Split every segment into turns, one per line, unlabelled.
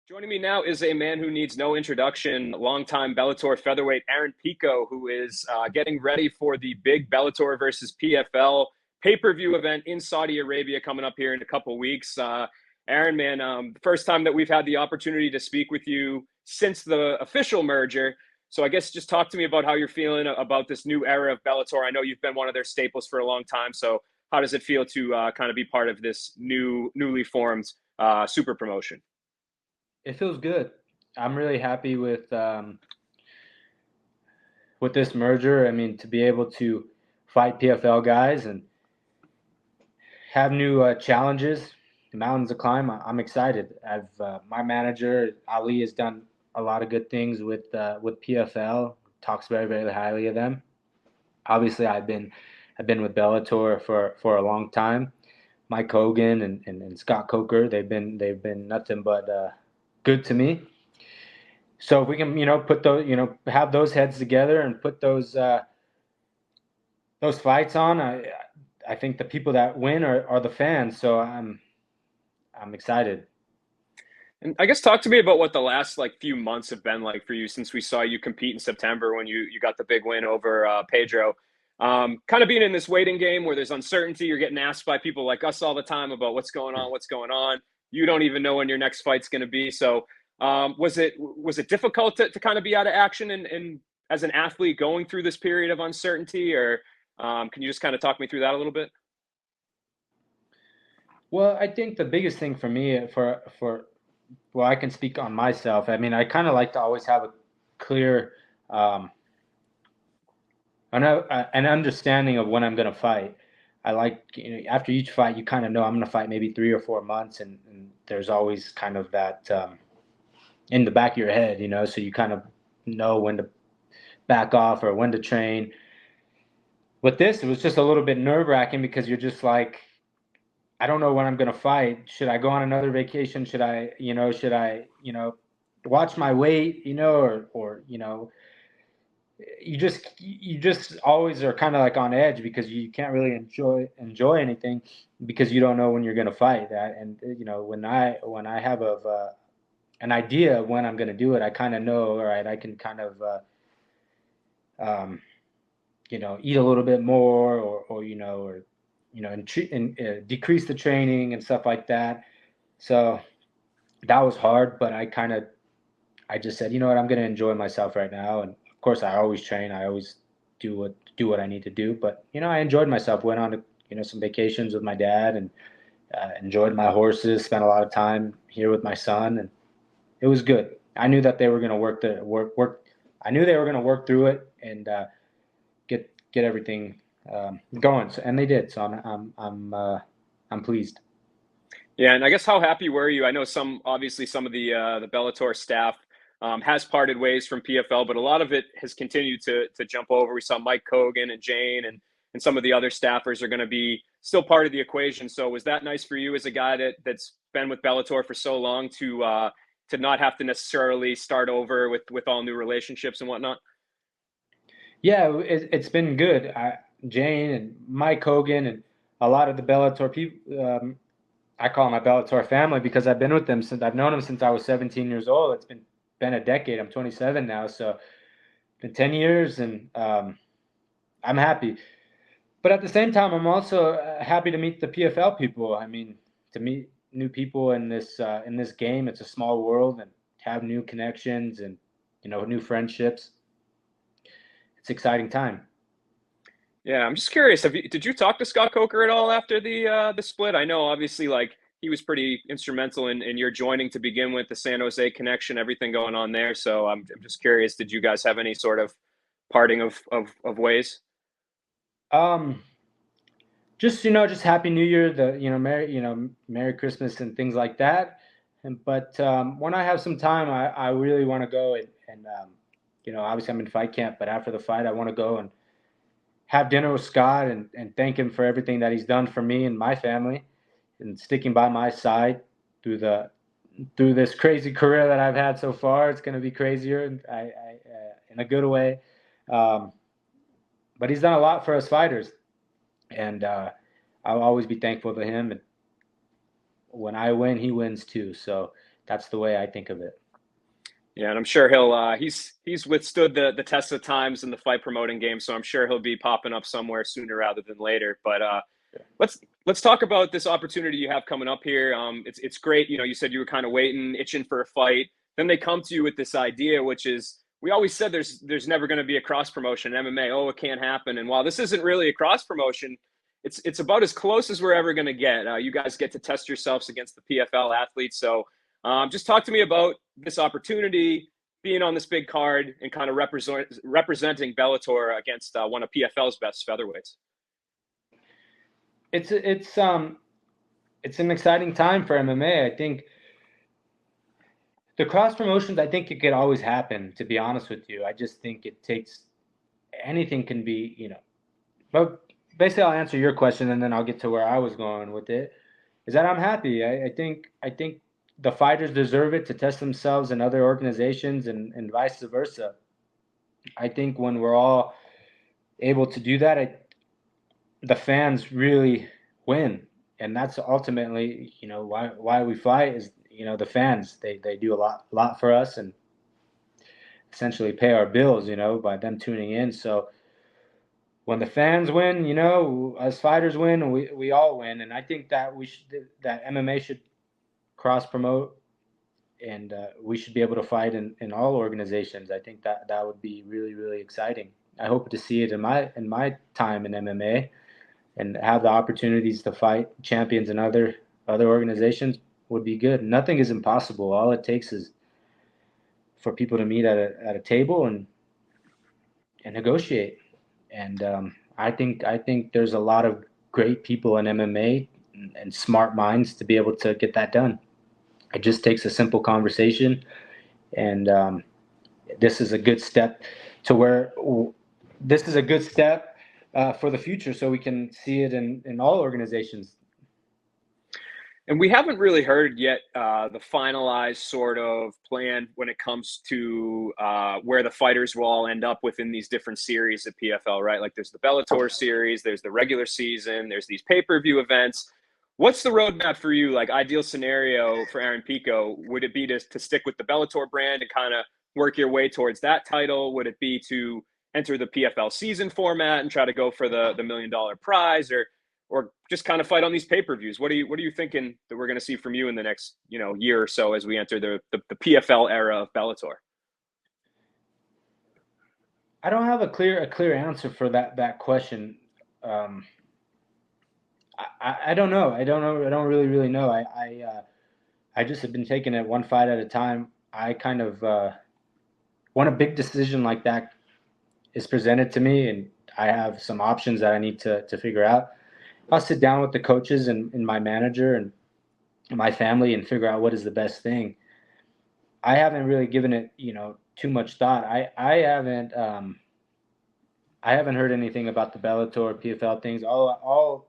Joining me now is a man who needs no introduction, longtime Bellator featherweight Aaron Pico, who is getting ready for the big Bellator versus PFL pay-per-view event in Saudi Arabia coming up here in a couple weeks. Aaron, man, the first time that we've had the opportunity to speak with you since the official merger. So I guess just talk to me about how you're feeling about this new era of Bellator. I know you've been one of their staples for a long time. So how does it feel to kind of be part of this newly formed super promotion?
It feels good. I'm really happy with this merger. I mean, to be able to fight PFL guys and have new challenges, mountains to climb. I'm excited. I've my manager Ali has done a lot of good things with PFL. Talks very highly of them. Obviously, I've been with Bellator for a long time. Mike Hogan and Scott Coker, they've been nothing but good to me. So if we can, put those, have those heads together and put those fights on, I think the people that win are the fans. So I'm excited.
And I guess talk to me about what the last few months have been like for you since we saw you compete in September when you got the big win over Pedro. Kind of being in this waiting game where there's uncertainty, you're getting asked by people like us all the time about what's going on, what's going on. You don't even know when your next fight's going to be. So was it difficult to kind of be out of action and as an athlete going through this period of uncertainty, or can you just kind of talk me through that a little bit?
Well, I think the biggest thing for me, well, I can speak on myself. I mean, I kind of like to always have a clear um, an understanding of when I'm going to fight. I like, after each fight, you kind of know I'm going to fight maybe 3 or 4 months, and there's always kind of that in the back of your head, so you kind of know when to back off or when to train. With this, it was just a little bit nerve-wracking because you're just like, I don't know when I'm going to fight. Should I go on another vacation? Should I watch my weight, or you just always are kind of like on edge because you can't really enjoy anything because you don't know when you're going to fight that. And when I have an idea of when I'm going to do it, I kind of know, all right, I can kind of um, eat a little bit more, and decrease the training and stuff like that. So that was hard, but I just said, you know what, I'm going to enjoy myself right now. And of course, I always train. I always do what I need to do. But I enjoyed myself. Went on to some vacations with my dad, and enjoyed my horses. Spent a lot of time here with my son, and it was good. I knew that they were going to work. I knew they were going to work through it and get everything going. So, and they did. So I'm pleased.
Yeah, and I guess how happy were you? I know obviously some of the Bellator staff has parted ways from PFL, but a lot of it has continued to jump over. We saw Mike Kogan and Jane and some of the other staffers are going to be still part of the equation. So was that nice for you as a guy that's been with Bellator for so long to not have to necessarily start over with all new relationships and whatnot?
Yeah, it's been good. Jane and Mike Hogan and a lot of the Bellator people. I call them my Bellator family because I've been with them since I've known them since I was 17 years old. It's been a decade. I'm 27 now, so it's been 10 years, and I'm happy. But at the same time, I'm also happy to meet the PFL people. I mean, to meet new people in this game. It's a small world, and have new connections and new friendships. It's an exciting time.
Yeah, I'm just curious. Did you talk to Scott Coker at all after the split? I know obviously he was pretty instrumental in your joining to begin with, the San Jose connection, everything going on there. So I'm just curious, did you guys have any sort of parting of ways?
Um, just Happy New Year, Merry Christmas and things like that. But when I have some time, I really want to go and obviously I'm in fight camp, but after the fight, I want to go and have dinner with Scott and thank him for everything that he's done for me and my family and sticking by my side through this crazy career that I've had so far. It's going to be crazier, in a good way. Um, but he's done a lot for us fighters, and I'll always be thankful to him. And when I win, he wins too. So That's the way I think of it.
Yeah, and I'm sure he's withstood the test of times in the fight promoting game, so I'm sure he'll be popping up somewhere sooner rather than later. But let's let's talk about this opportunity you have coming up here. It's great. You know, you said you were kind of waiting, itching for a fight. Then they come to you with this idea, which is we always said there's never going to be a cross promotion in MMA. Oh, it can't happen. And while this isn't really a cross promotion, it's about as close as we're ever going to get. You guys get to test yourselves against the PFL athletes. So just talk to me about this opportunity, being on this big card, and kind of representing Bellator against one of PFL's best featherweights.
It's an exciting time for MMA. I think the cross promotions, I think it could always happen, to be honest with you. I just think it takes anything can be, you know. But basically I'll answer your question and then I'll get to where I was going with it. Is that I'm happy. I think the fighters deserve it to test themselves in other organizations and vice versa. I think when we're all able to do that, the fans really win. And that's ultimately, you know, why we fight is, you know, the fans, they do a lot for us and essentially pay our bills, you know, by them tuning in. So when the fans win, you know, us fighters win, we all win. And I think that that MMA should cross promote, and we should be able to fight in all organizations. I think that would be really, really exciting. I hope to see it in my time in MMA, and have the opportunities to fight champions in other organizations would be good. Nothing is impossible. All it takes is for people to meet at a table and negotiate. And I think there's a lot of great people in MMA and smart minds to be able to get that done. It just takes a simple conversation, and this is a good step to where this is a good step for the future, so we can see it in all organizations.
And we haven't really heard yet the finalized sort of plan when it comes to where the fighters will all end up within these different series at PFL, right? Like there's the Bellator series, there's the regular season, there's these pay-per-view events. What's the roadmap for you? Like ideal scenario for Aaron Pico, would it be to stick with the Bellator brand and kind of work your way towards that title? Would it be to enter the PFL season format and try to go for the $1 million prize, or just kind of fight on these pay-per-views? What are you thinking that we're going to see from you in the next, you know, year or so as we enter the PFL era of Bellator?
I don't have a clear answer for that question. I don't know. I don't really know. I just have been taking it one fight at a time. I kind of when a big decision like that is presented to me and I have some options that I need to figure out, I'll sit down with the coaches and my manager and my family and figure out what is the best thing. I haven't really given it, you know, too much thought. I haven't heard anything about the Bellator PFL things. All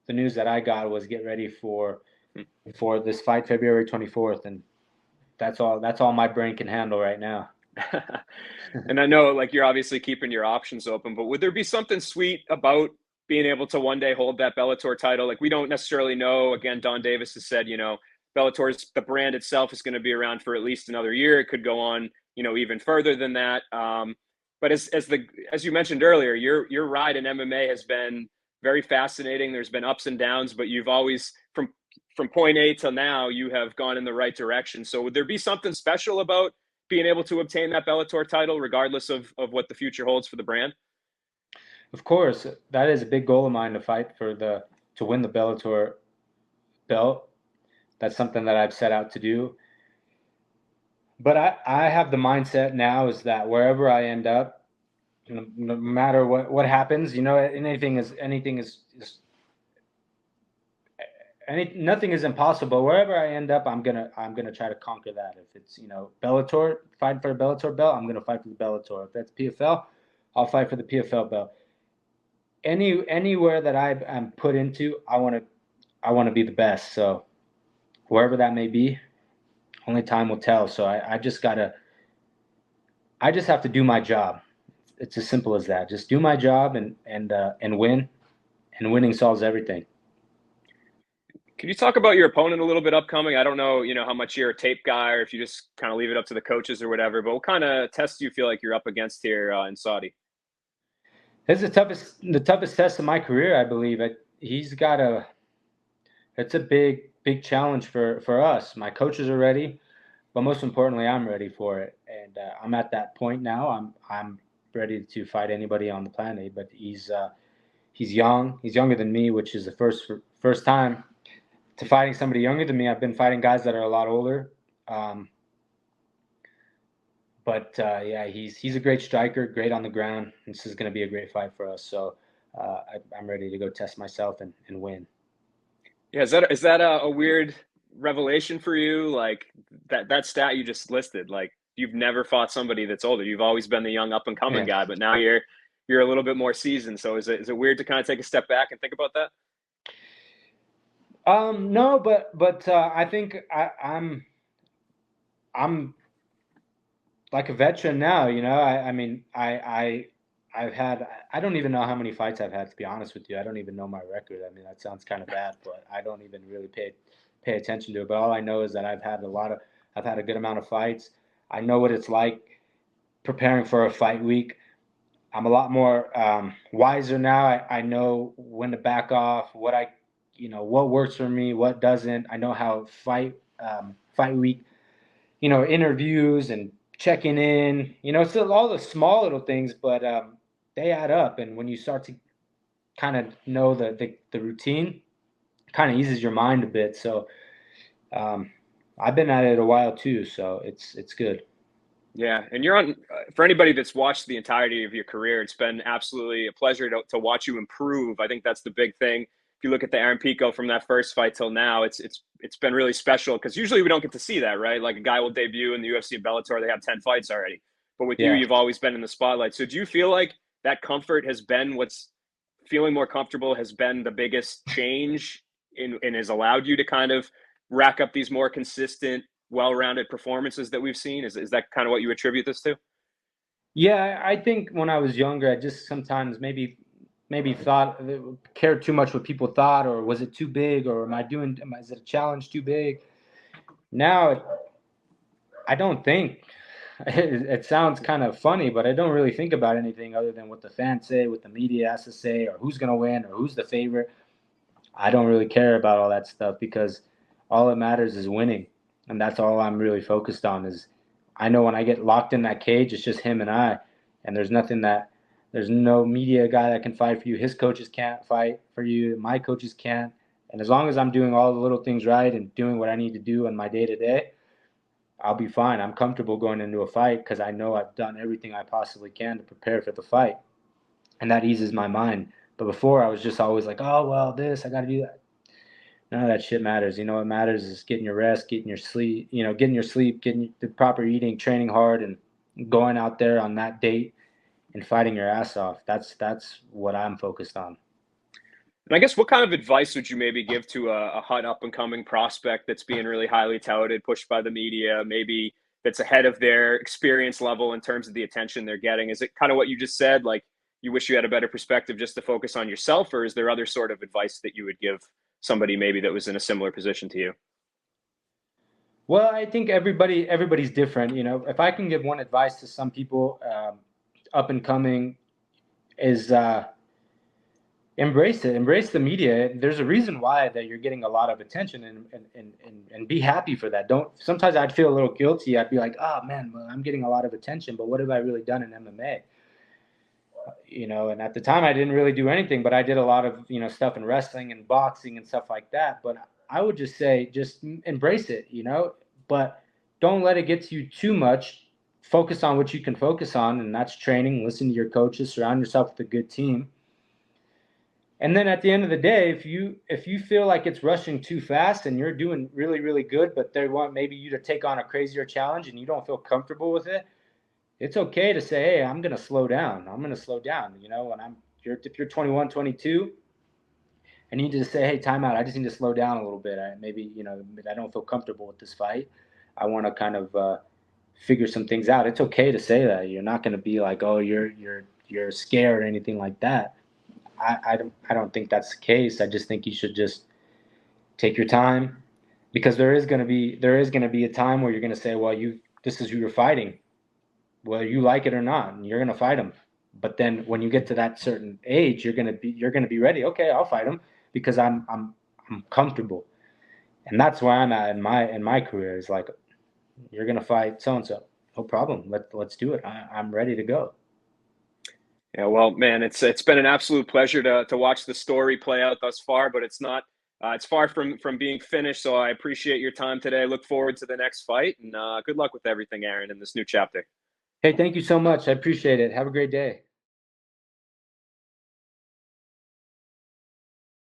the news that I got was get ready for this fight February 24th, and that's all my brain can handle right now.
And I know, like, you're obviously keeping your options open, but would there be something sweet about being able to one day hold that Bellator title? Like, we don't necessarily know. Again, Don Davis has said, you know, Bellator's, the brand itself is going to be around for at least another year. It could go on, you know, even further than that. But as you mentioned earlier, your ride in MMA has been very fascinating. There's been ups and downs, but you've always, from point A till now, you have gone in the right direction. So would there be something special about being able to obtain that Bellator title, regardless of what the future holds for the brand?
Of course, that is a big goal of mine, to fight to win the Bellator belt. That's something that I've set out to do. But I have the mindset now is that wherever I end up, no matter what happens, you know, nothing is impossible. Wherever I end up, I'm gonna try to conquer that. If it's, you know, Bellator, fight for the Bellator belt, I'm gonna fight for the Bellator. If that's PFL, I'll fight for the PFL belt. Anywhere that I'm put into, I want to be the best. So wherever that may be, only time will tell. So I just have to do my job. It's as simple as that. Just do my job and win, and winning solves everything.
Can you talk about your opponent a little bit upcoming? I don't know, how much you're a tape guy or if you just kind of leave it up to the coaches or whatever, but what kind of tests do you feel like you're up against here in Saudi?
It's the toughest test of my career, I believe. He's got a It's a big challenge for us. My coaches are ready, but most importantly, I'm ready for it, and I'm at that point now. I'm ready to fight anybody on the planet. But he's young. He's younger than me, which is the first time to fighting somebody younger than me. I've been fighting guys that are a lot older. Um, but he's a great striker, great on the ground. This is going to be a great fight for us. So I'm ready to go test myself and win.
Yeah, is that a weird revelation for you? Like that stat you just listed, like you've never fought somebody that's older. You've always been the young up and coming
Yeah.
guy, but now you're a little bit more seasoned. So is it weird to kind of take a step back and think about that?
No, but I think I'm like a veteran now. I mean, I've had, I don't even know how many fights I've had, to be honest with you. I don't even know my record. I mean, that sounds kind of bad, but I don't even really pay attention to it. But all I know is that I've had a good amount of fights. I know what it's like preparing for a fight week. I'm a lot more wiser now. I know when to back off, what works for me, what doesn't. I know how fight week, interviews and checking in. So all the small little things, but they add up. And when you start to kind of know the routine, kind of eases your mind a bit. So um, I've been at it a while too, so it's good.
Yeah, and you're on for anybody that's watched the entirety of your career, it's been absolutely a pleasure to watch you improve. I think that's the big thing. If you look at the Aaron Pico from that first fight till now, it's been really special because usually we don't get to see that, right? Like a guy will debut in the UFC and Bellator, they have 10 fights already. But with you,
Yeah.
you've always been in the spotlight. So do you feel like that comfort has been what's feeling more comfortable has been the biggest change in and has allowed you to kind of rack up these more consistent well-rounded performances that we've seen? Is that kind of what you attribute this to?
Yeah, I think when I was younger, I just sometimes maybe thought cared too much what people thought, or was it too big, or is it a challenge too big? Now I don't think it sounds kind of funny, but I don't really think about anything other than what the fans say, what the media has to say, or who's gonna win, or who's the favorite. I don't really care about all that stuff because all that matters is winning, and that's all I'm really focused on. Is I know when I get locked in that cage, it's just him and I, and there's no media guy that can fight for you. His coaches can't fight for you. My coaches can't. And as long as I'm doing all the little things right and doing what I need to do in my day to day, I'll be fine. I'm comfortable going into a fight because I know I've done everything I possibly can to prepare for the fight, and that eases my mind. But before, I was just always like, oh well, this I got to do that. None of that shit matters. What matters is getting your rest, getting your sleep, getting the proper eating, training hard, and going out there on that date and fighting your ass off. That's what I'm focused on.
And I guess what kind of advice would you maybe give to a hot up and coming prospect that's being really highly touted, pushed by the media, maybe that's ahead of their experience level in terms of the attention they're getting? Is it kind of what you just said, like you wish you had a better perspective just to focus on yourself, or is there other sort of advice that you would give somebody maybe that was in a similar position to you?
Well, I think everybody's different. If I can give one advice to some people up and coming is embrace it, embrace the media. There's a reason why that you're getting a lot of attention, and be happy for that. Don't Sometimes I'd feel a little guilty. I'd be like, oh man, well, I'm getting a lot of attention, but what have I really done in MMA? And at the time I didn't really do anything, but I did a lot of stuff in wrestling and boxing and stuff like that. But I would just say, just embrace it, but don't let it get to you too much. Focus on what you can focus on, and that's training. Listen to your coaches, surround yourself with a good team. And then at the end of the day, if you feel like it's rushing too fast and you're doing really, really good, but they want maybe you to take on a crazier challenge and you don't feel comfortable with it, it's okay to say, hey, I'm going to slow down. I'm going to slow down. If you're 21, 22, I need to say, hey, time out. I just need to slow down a little bit. I don't feel comfortable with this fight. I want to kind of figure some things out. It's okay to say that. You're not going to be like, oh, you're scared or anything like that. I don't think that's the case. I just think you should just take your time, because there is going to be a time where you're going to say, well, this is who you're fighting, whether you like it or not, and you're going to fight them. But then when you get to that certain age, you're going to be ready. Okay, I'll fight them because I'm comfortable, and that's where I'm at in my career. Is like, you're going to fight so and so, no problem. Let's do it. I'm ready to go.
Yeah, well, man, it's been an absolute pleasure to watch the story play out thus far, but it's not it's far from being finished. So I appreciate your time today. Look forward to the next fight, and good luck with everything, Aaron, in this new chapter.
Hey, thank you so much. I appreciate it. Have a great day.